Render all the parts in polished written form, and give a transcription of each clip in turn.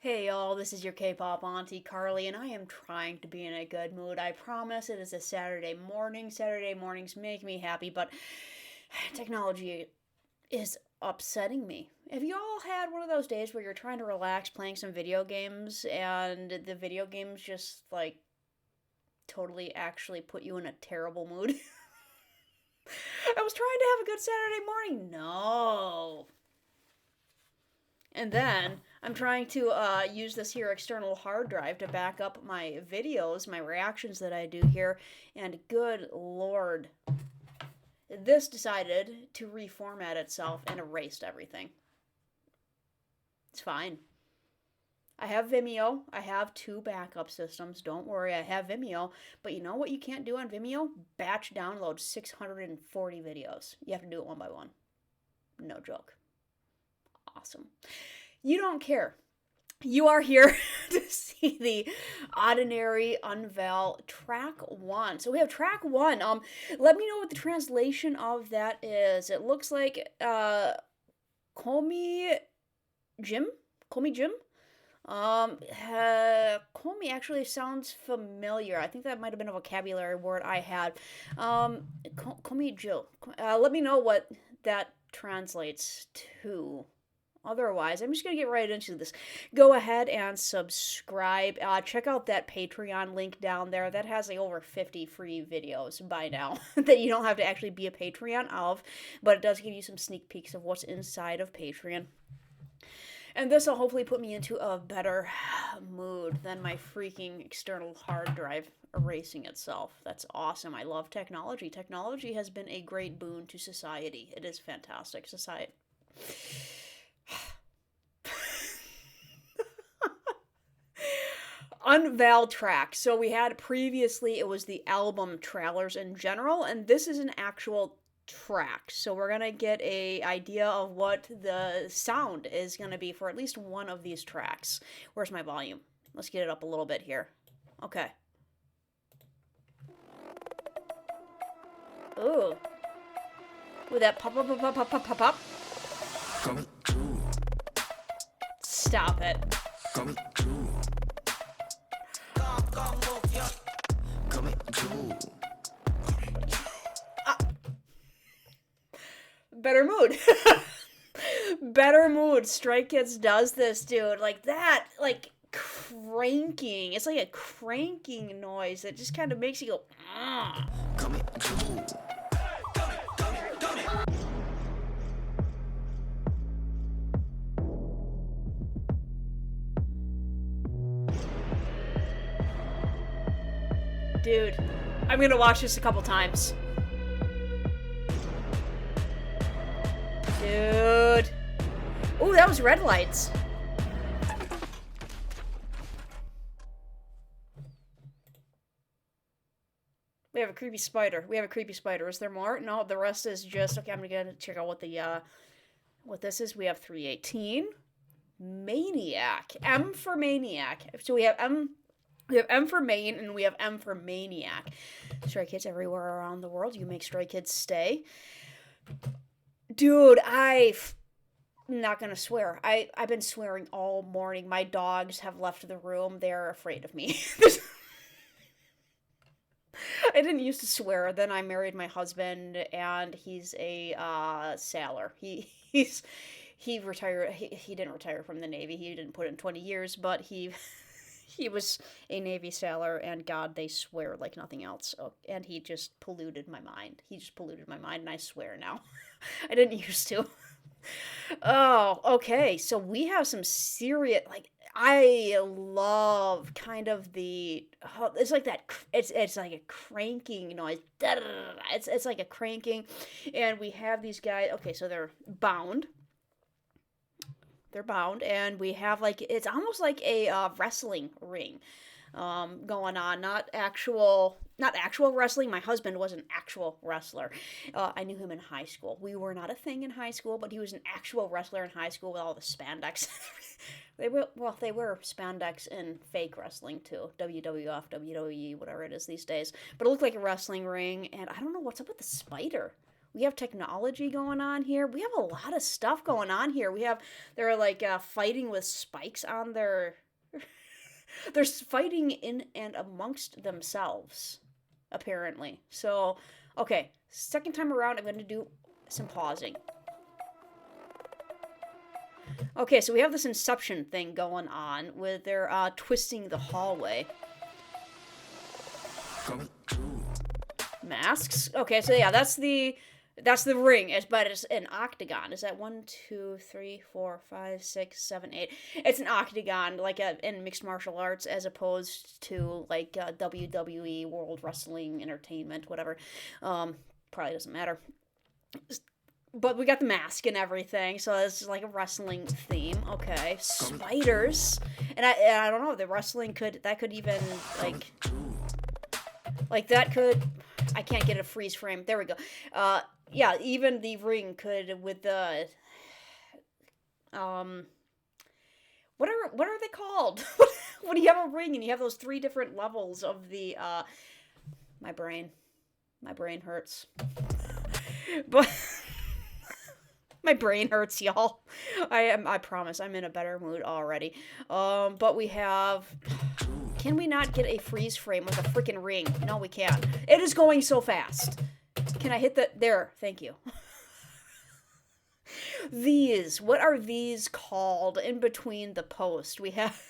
Hey y'all, this is your K-pop auntie Carly, and I am trying to be in a good mood. I promise it is a Saturday morning. Saturday mornings make me happy, but technology is upsetting me. Have you all had one of those days where you're trying to relax playing some video games and the video games just totally actually put you in a terrible mood? I was trying to have a good Saturday morning. No. And then I'm trying to use this here external hard drive to back up my videos, my reactions that I do here, and good lord, this decided to reformat itself and erased everything. It's fine. I have Vimeo. I have two backup systems. Don't worry, I have Vimeo. But you know what you can't do on Vimeo? Batch download 640 videos. You have to do it one by one. No joke. Awesome. You don't care. You are here to see the Oddinary Unveil track one. So we have track one. Let me know what the translation of that is. It looks like Call Me Jim? Call Me Jim? Call Me actually sounds familiar. I think that might have been a vocabulary word I had. Call Me Jill. Let me know what that translates to. Otherwise, I'm just going to get right into this. Go ahead and subscribe. Check out that Patreon link down there. That has like over 50 free videos by now that you don't have to actually be a Patreon of, but it does give you some sneak peeks of what's inside of Patreon. And this will hopefully put me into a better mood than my freaking external hard drive erasing itself. That's awesome. I love technology. Technology has been a great boon to society. It is fantastic. Society. Unveil track. So we had previously, it was the album trailers in general, and this is an actual track. So we're gonna get a idea of what the sound is gonna be for at least one of these tracks. Where's my volume? Let's get it up a little bit here. Okay. Ooh. With that pop pop pop pop pop pop pop. Coming true. Stop it. Coming true. Better mood. Better mood. Stray Kids does this, dude. Like that, like cranking. It's like a cranking noise that just kind of makes you go, ah. Dude, I'm gonna watch this a couple times. Dude. Ooh, that was red lights. We have a creepy spider. We have a creepy spider. Is there more? No, the rest is just okay. I'm gonna check out what this is. We have 318. Maniac. M for Maniac. So we have M for Main and we have M for Maniac. Stray Kids everywhere around the world. You make Stray Kids stay. Dude, I'm not gonna swear. I've been swearing all morning. My dogs have left the room. They're afraid of me. I didn't used to swear. Then I married my husband, and he's a sailor. He retired. He didn't retire from the Navy. He didn't put in 20 years, but he was a Navy sailor, and God, they swear like nothing else. Oh, and he just polluted my mind. He just polluted my mind, and I swear now. I didn't used to. Oh, okay. So we have some serious, like, I love kind of it's like that, it's like a cranking noise. It's like a cranking. And we have these guys, okay, so they're bound. They're bound, and we have like it's almost like a wrestling ring going on. Not actual wrestling. My husband was an actual wrestler. I knew him in high school. We were not a thing in high school, but he was an actual wrestler in high school with all the spandex. They were spandex in fake wrestling too. WWF, WWE, whatever it is these days. But it looked like a wrestling ring, and I don't know what's up with the spider. We have technology going on here. We have a lot of stuff going on here. They're like fighting with spikes on their. They're fighting in and amongst themselves, apparently. So, okay, second time around, I'm going to do some pausing. Okay, so we have this Inception thing going on where they're twisting the hallway. Masks? Okay, so yeah, that's the ring, but it's an octagon. Is that 1, 2, 3, 4, 5, 6, 7, 8? It's an octagon, like in mixed martial arts, as opposed to like WWE, World Wrestling Entertainment, whatever. Probably doesn't matter. But we got the mask and everything, so it's like a wrestling theme. Okay, spiders, and I don't know. The wrestling could even like that could. I can't get a freeze frame. There we go. Yeah, even the ring could with the what are they called? When you have a ring and you have those 3 different levels of the my brain hurts. But my brain hurts, y'all. I promise I'm in a better mood already. But we have. Can we not get a freeze frame with a freaking ring? No, we can't. It is going so fast. Can I hit the... There. Thank you. These. What are these called in between the post? We have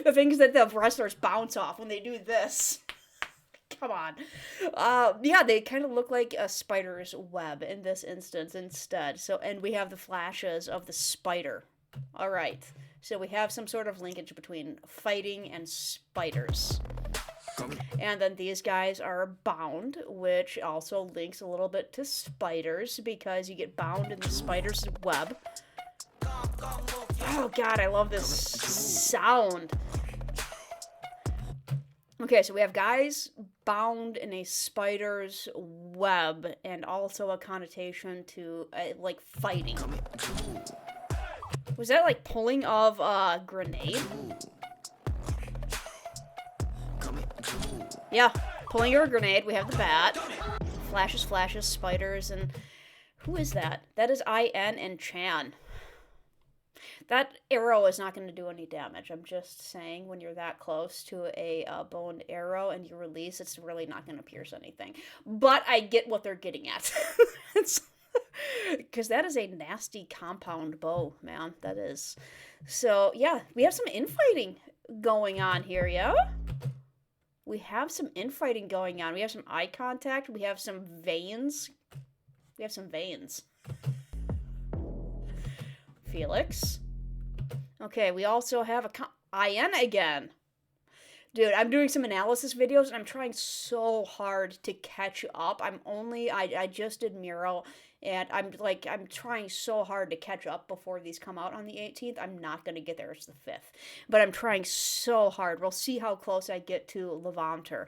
the things that the wrestlers bounce off when they do this. Come on. Yeah, they kind of look like a spider's web in this instance instead. So, and we have the flashes of the spider. All right. So we have some sort of linkage between fighting and spiders. And then these guys are bound, which also links a little bit to spiders because you get bound in the spider's web. Oh god, I love this sound. Okay, so we have guys bound in a spider's web and also a connotation to like fighting. Was that like pulling of a grenade? Yeah, pulling your grenade. We have the bat. Flashes, spiders, and who is that? That is IN and Chan. That arrow is not going to do any damage. I'm just saying, when you're that close to a boned arrow and you release, it's really not going to pierce anything. But I get what they're getting at. Because that is a nasty compound bow, man. That is. So, yeah, we have some infighting going on here, yeah? We have some infighting going on. We have some eye contact. We have some veins. Felix. Okay, we also have IN again. Dude, I'm doing some analysis videos, and I'm trying so hard to catch up. I just did Miro, and I'm trying so hard to catch up before these come out on the 18th. I'm not going to get there. It's the 5th. But I'm trying so hard. We'll see how close I get to Levanter.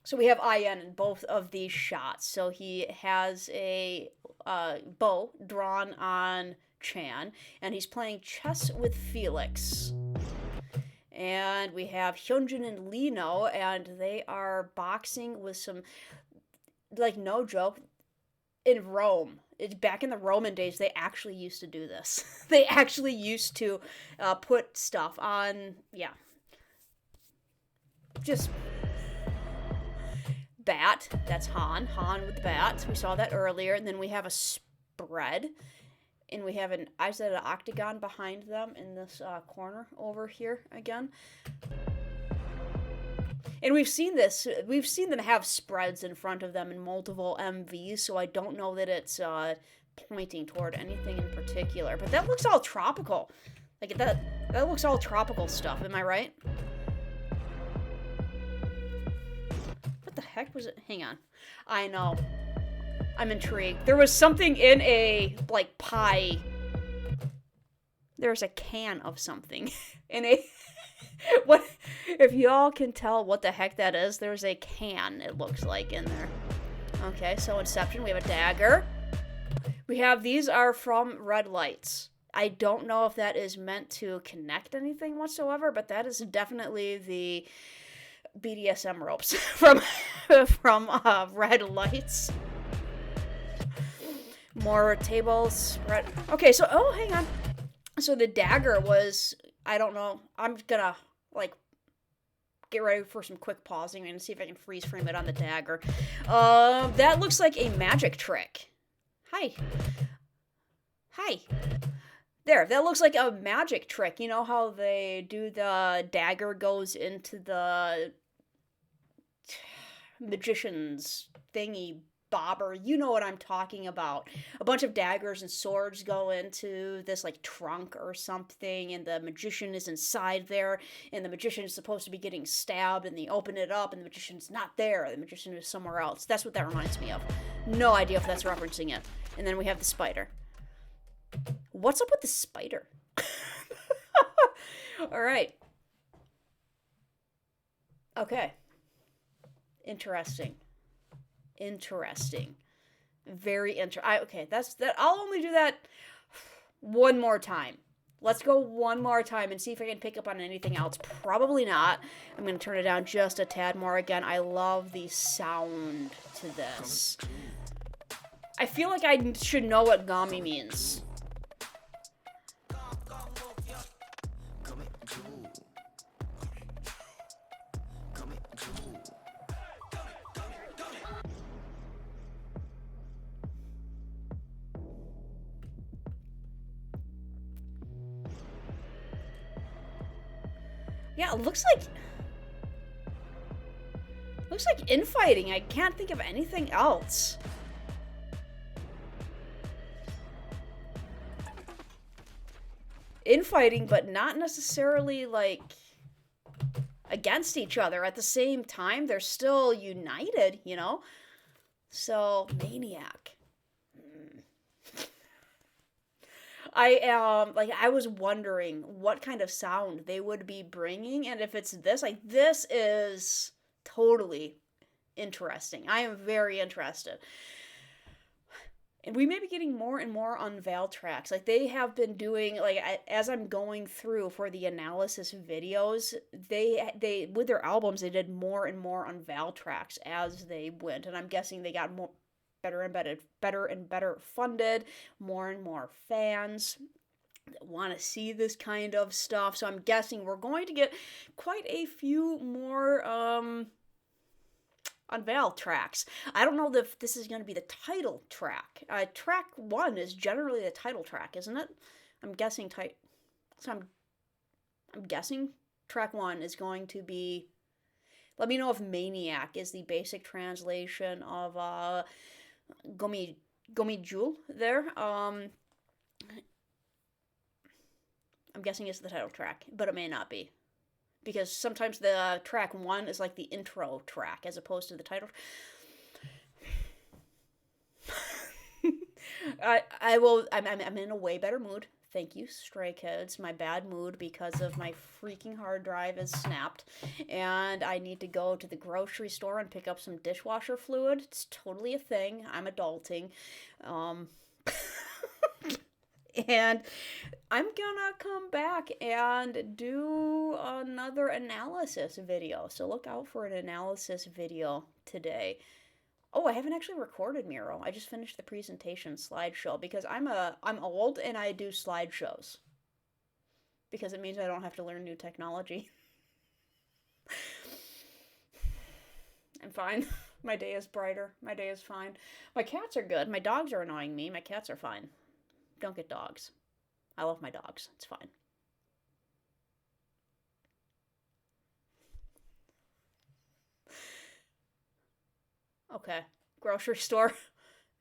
So we have IN in both of these shots. So he has a bow drawn on Chan, and he's playing chess with Felix. And we have Hyunjin and Lino, and they are boxing with some, like, no joke, in Rome. Back in the Roman days, they actually used to do this. They actually used to put stuff on, yeah. Just bat. That's Han with the bat. We saw that earlier. And then we have a spread. And we have an octagon behind them in this corner over here again. And we've seen this. We've seen them have spreads in front of them in multiple MVs, so I don't know that it's pointing toward anything in particular. But that looks all tropical. Like, that looks all tropical stuff. Am I right? What the heck was it? Hang on. I know. I'm intrigued. There was something in a, like, pie. There's a can of something in a... What? If y'all can tell what the heck that is, there's a can, it looks like, in there. Okay, so Inception, we have a dagger. These are from red lights. I don't know if that is meant to connect anything whatsoever, but that is definitely the BDSM ropes from from red lights. More tables. Red. Okay, so, oh, hang on. So the dagger was, I don't know. I'm gonna, like, get ready for some quick pausing and see if I can freeze frame it on the dagger. That looks like a magic trick. Hi. Hi. There, that looks like a magic trick. You know how they do the dagger goes into the magician's thingy bobber? You know what I'm talking about. A bunch of daggers and swords go into this, like, trunk or something, and the magician is inside there, and the magician is supposed to be getting stabbed, and they open it up, and the magician's not there. The magician is somewhere else. That's what that reminds me of. No idea if that's referencing it. And then we have the spider. What's up with the spider? All right. Okay. Interesting. Very interesting. Okay, that's that. I'll only do that one more time. Let's go one more time and see if I can pick up on anything else. Probably not. I'm going to turn it down just a tad more again. I love the sound to this. I feel like I should know what Gami means. Yeah, it looks like infighting. I can't think of anything else. Infighting, but not necessarily, like, against each other. At the same time, they're still united, you know? So, Maniac. I was wondering what kind of sound they would be bringing, and if it's this, like, this is totally interesting. I am very interested. And we may be getting more and more Unveil tracks. Like, they have been doing, like, as I'm going through for the analysis videos, they with their albums, they did more and more Unveil tracks as they went, and I'm guessing they got better and better funded, more and more fans that want to see this kind of stuff. So I'm guessing we're going to get quite a few more Unveil tracks. I don't know if this is going to be the title track. Track 1 is generally the title track, isn't it? I'm guessing I'm guessing track 1 is going to be. Let me know if Maniac is the basic translation of Gomi Jewel there. I'm guessing it's the title track, but it may not be. Because sometimes the track 1 is like the intro track as opposed to the title. I'm in a way better mood. Thank you, Stray Kids. My bad mood because of my freaking hard drive is snapped. And I need to go to the grocery store and pick up some dishwasher fluid. It's totally a thing. I'm adulting. And I'm gonna come back and do another analysis video. So look out for an analysis video today. Oh, I haven't actually recorded Miro. I just finished the presentation slideshow because I'm old and I do slideshows. Because it means I don't have to learn new technology. I'm fine. My day is brighter. My day is fine. My cats are good. My dogs are annoying me. My cats are fine. Don't get dogs. I love my dogs. It's fine. Okay. Grocery store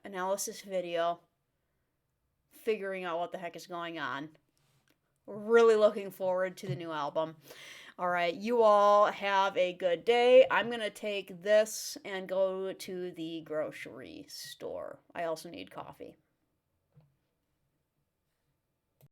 analysis video. Figuring out what the heck is going on. Really looking forward to the new album. All right, you all have a good day. I'm going to take this and go to the grocery store. I also need coffee.